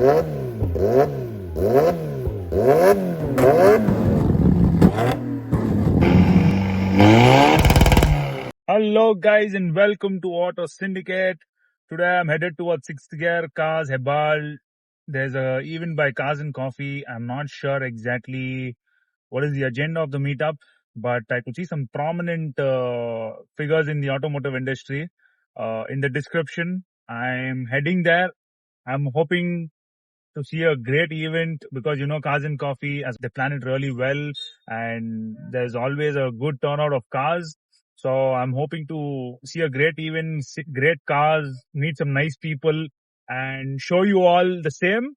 Hello, guys, and welcome to Auto Syndicate. Today, I'm headed towards sixth gear, Cars, Hebal. There's a event by Cars and Coffee. I'm not sure exactly what is the agenda of the meetup, but I could see some prominent figures in the automotive industry. In the description, I'm heading there. I'm hoping to see a great event because Cars and Coffee, as they plan it really well, and there's always a good turnout of cars. So I'm hoping to see a great event, see great cars, meet some nice people, and show you all the same.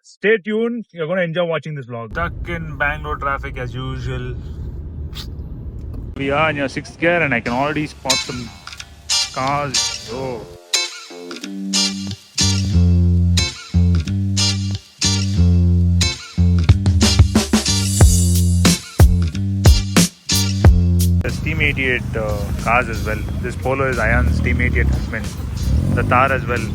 Stay tuned. You're going to enjoy watching this vlog. Stuck in Bangalore traffic as usual. We are in your sixth gear, and I can already spot some cars. Oh. The Steam 88 cars as well. This Polo is Ion Steam 88 Fitment. The Thar as well.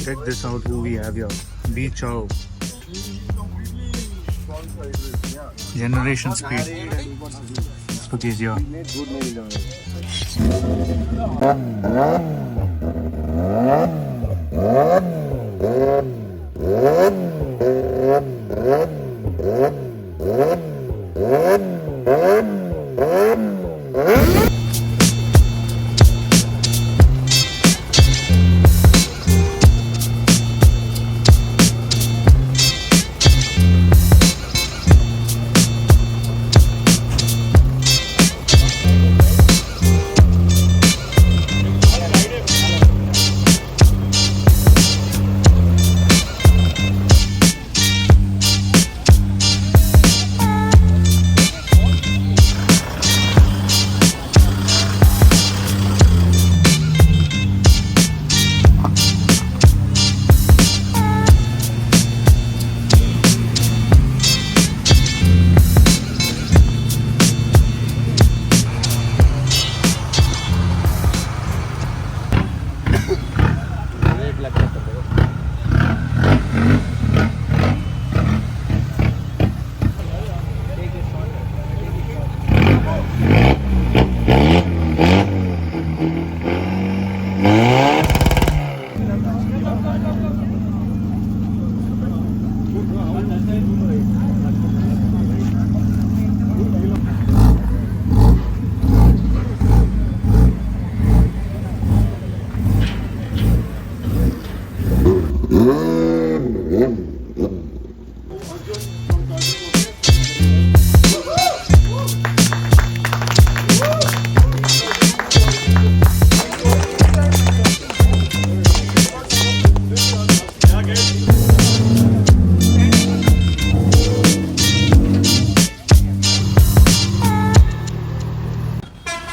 Check this out who we have here. BChoww. Generation speed. Look, he's here.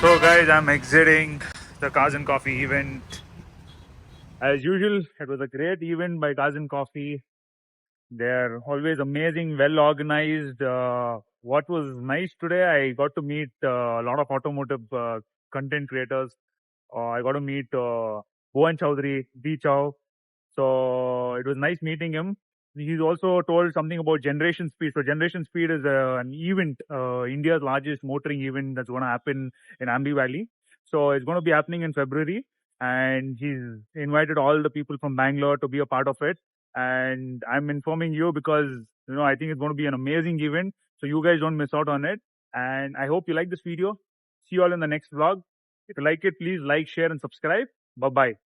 So guys, I'm exiting the Cars and Coffee event. As usual, it was a great event by Cars and Coffee. They're always amazing, well organized. What was nice today, I got to meet a lot of automotive content creators. I got to meet Bhuvan Chowdhury, BChoww. So it was nice meeting him. He's also told something about Generation Speed. So Generation Speed is an event, India's largest motoring event that's going to happen in Ambi Valley. So it's going to be happening in February, and he's invited all the people from Bangalore to be a part of it. And I'm informing you because I think it's going to be an amazing event. So you guys don't miss out on it. And I hope you like this video. See you all in the next vlog. If you like it, please like, share, and subscribe. Bye bye.